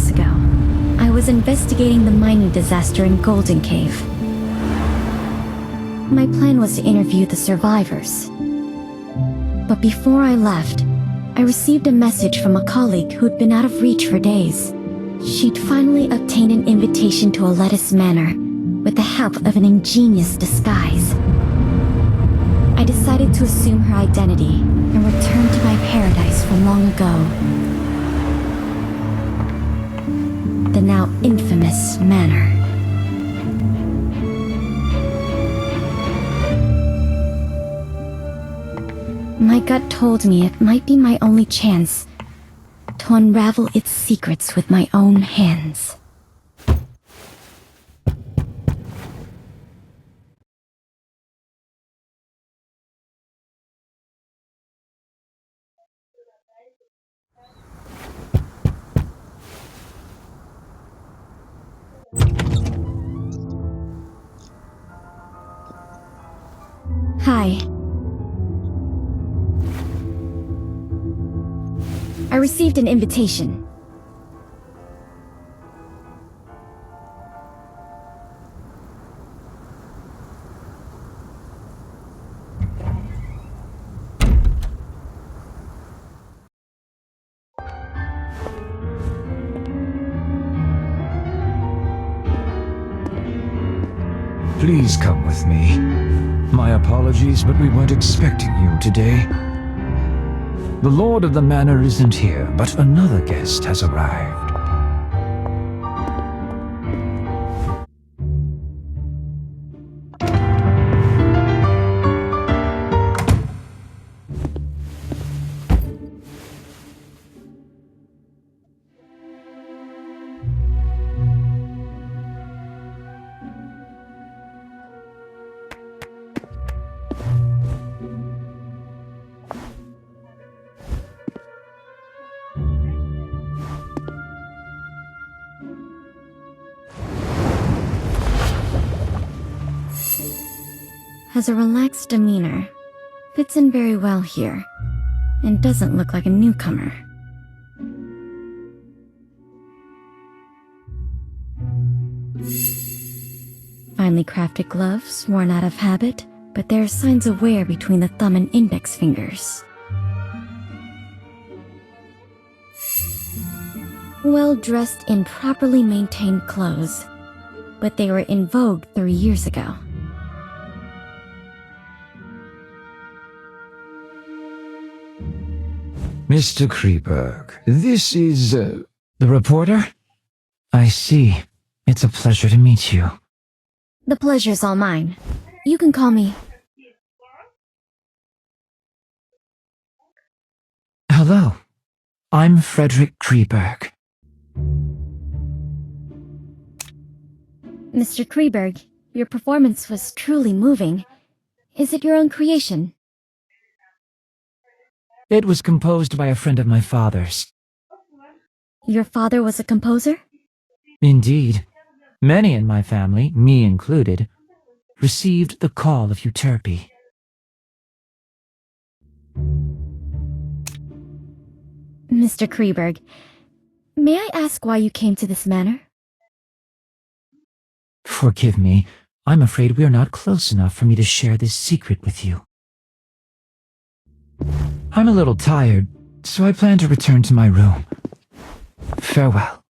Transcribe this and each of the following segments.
weeks ago. I was investigating the mining disaster in Golden Cave. My plan was to interview the survivors. But before I left, I received a message from a colleague who'd been out of reach for days. She'd finally obtained an invitation to a lettuce manor with the help of an ingenious disguise. I decided to assume her identity and return to my paradise from long ago. The now infamous manor. My gut told me it might be my only chance to unravel its secrets with my own hands. Hi. I received an invitation. Please come with me. My apologies, but we weren't expecting you today. The Lord of the Manor isn't here, but another guest has arrived. Has a relaxed demeanor, fits in very well here, and doesn't look like a newcomer. Finely crafted gloves, worn out of habit, but there are signs of wear between the thumb and index fingers. Well dressed in properly maintained clothes, but they were in vogue 3 years ago. Mr. Kreberg, this is, the reporter? I see. It's a pleasure to meet you. The pleasure's all mine. You can call me... Hello. I'm Frederick Kreberg. Mr. Kreberg, your performance was truly moving. Is it your own creation? It was composed by a friend of my father's. Your father was a composer? Indeed. Many in my family, me included, received the call of Euterpe. Mr. Kreberg, may I ask why you came to this manor? Forgive me. I'm afraid we are not close enough for me to share this secret with you. I'm a little tired, so I plan to return to my room. Farewell.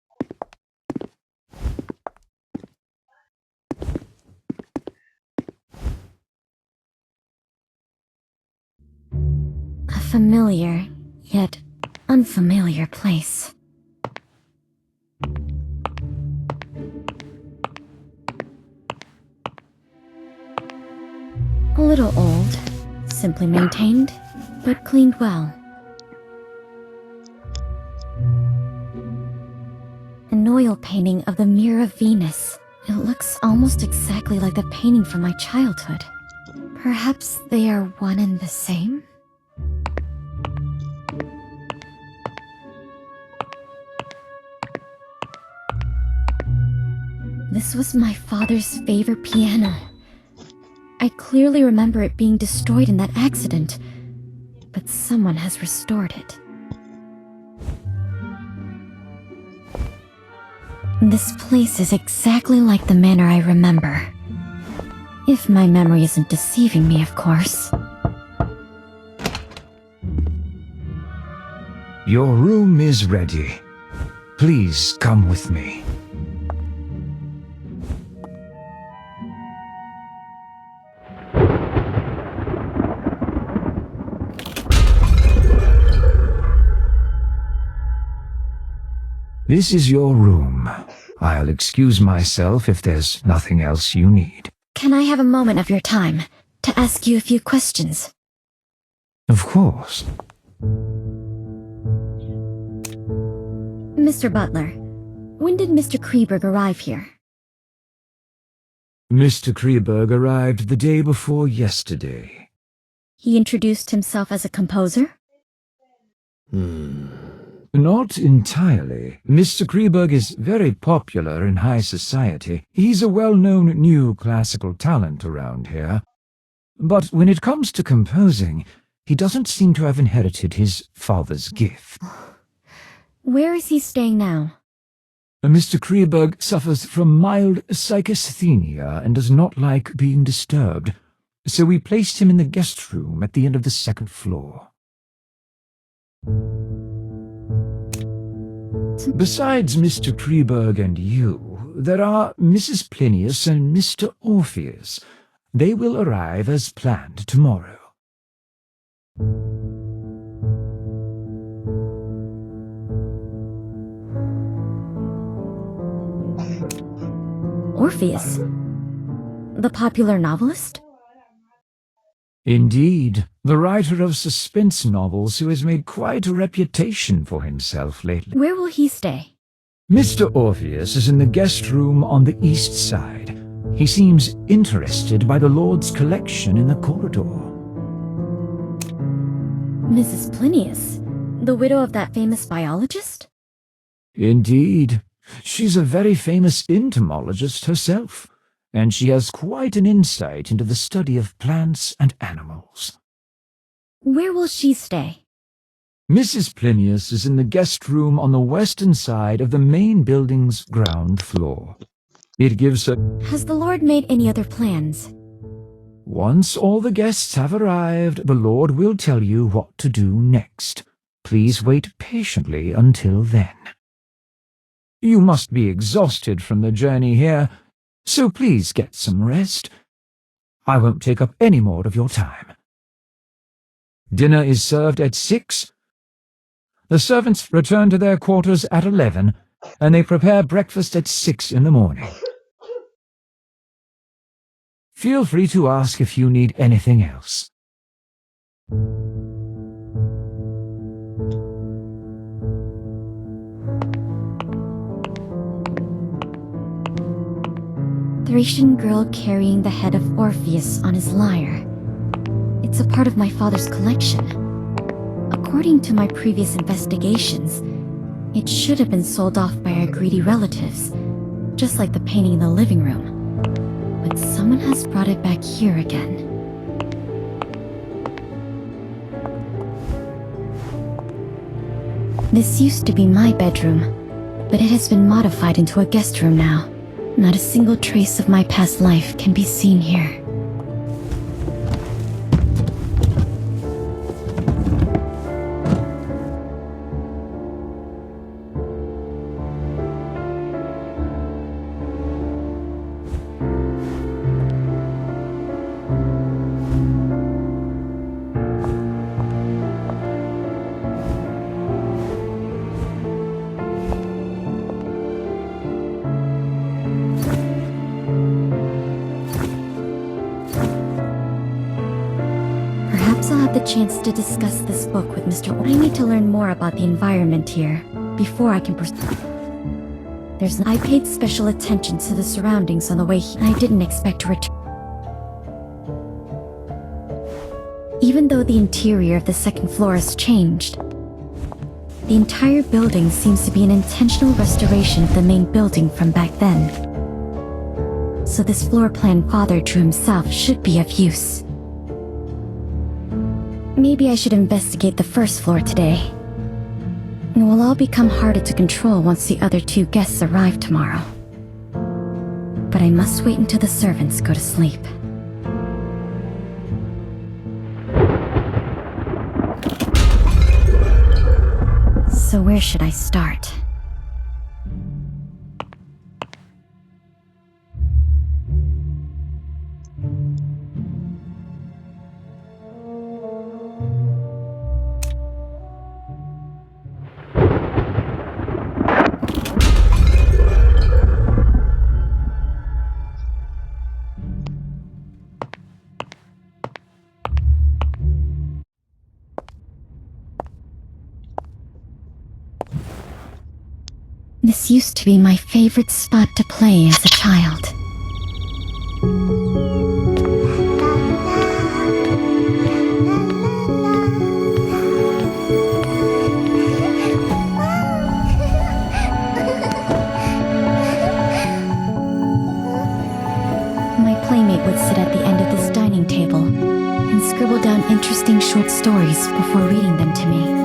A familiar, yet unfamiliar place. A little old, simply maintained, but cleaned well. An oil painting of the Mirror of Venus. It looks almost exactly like the painting from my childhood. Perhaps they are one and the same? This was my father's favorite piano. I clearly remember it being destroyed in that accident, but someone has restored it. This place is exactly like the manor I remember. If my memory isn't deceiving me, of course. Your room is ready. Please come with me. This is your room. I'll excuse myself if there's nothing else you need. Can I have a moment of your time to ask you a few questions? Of course. Mr. Butler, when did Mr. Kreberg arrive here? Mr. Kreberg arrived the day before yesterday. He introduced himself as a composer? Not entirely. Mr. Kreberg is very popular in high society. He's a well-known new classical talent around here. But when it comes to composing, he doesn't seem to have inherited his father's gift. Where is he staying now? Mr. Kreberg suffers from mild psychasthenia and does not like being disturbed, so we placed him in the guest room at the end of the second floor. Besides Mr. Kreberg and you, there are Mrs. Plinius and Mr. Orpheus. They will arrive as planned tomorrow. Orpheus? The popular novelist? Indeed, the writer of suspense novels who has made quite a reputation for himself lately. Where will he stay? Mr. Orpheus is in the guest room on the east side. He seems interested by the Lord's collection in the corridor. Mrs. Plinius, the widow of that famous biologist? Indeed. She's a very famous entomologist herself, and she has quite an insight into the study of plants and animals. Where will she stay? Mrs. Plinius is in the guest room on the western side of the main building's ground floor. It gives her... Has the Lord made any other plans? Once all the guests have arrived, the Lord will tell you what to do next. Please wait patiently until then. You must be exhausted from the journey here, so please get some rest. I won't take up any more of your time. Dinner is served at 6. The servants return to their quarters at 11, and they prepare breakfast at 6 in the morning. Feel free to ask if you need anything else. Thracian girl carrying the head of Orpheus on his lyre. It's a part of my father's collection. According to my previous investigations, it should have been sold off by our greedy relatives, just like the painting in the living room. But someone has brought it back here again. This used to be my bedroom, but it has been modified into a guest room now. Not a single trace of my past life can be seen here. Perhaps I'll have the chance to discuss this book with Mr. I need to learn more about the environment here before I can I paid special attention to the surroundings on the way here. I didn't expect to return. Even though the interior of the second floor has changed, the entire building seems to be an intentional restoration of the main building from back then. So this floor plan Father drew himself should be of use. Maybe I should investigate the first floor today. It will all become harder to control once the other two guests arrive tomorrow. But I must wait until the servants go to sleep. So where should I start? This used to be my favorite spot to play as a child. My playmate would sit at the end of this dining table and scribble down interesting short stories before reading them to me.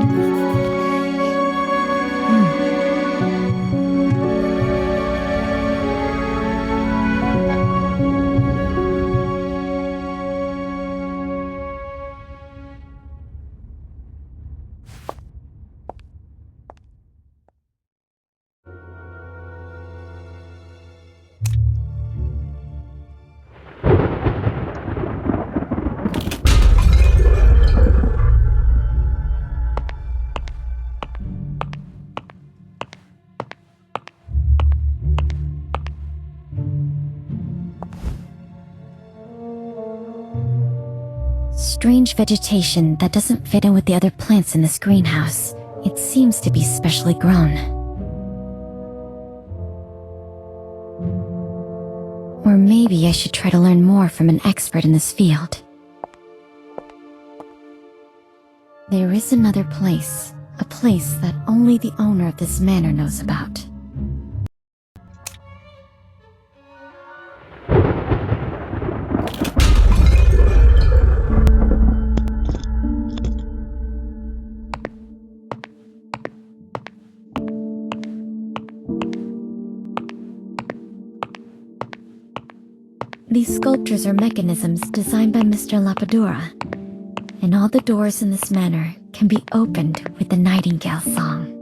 Strange vegetation that doesn't fit in with the other plants in this greenhouse. It seems to be specially grown. Or maybe I should try to learn more from an expert in this field. There is another place, a place that only the owner of this manor knows about. These sculptures are mechanisms designed by Mr. Lapadura, and all the doors in this manor can be opened with the nightingale song.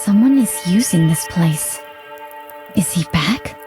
Someone is using this place. Is he back?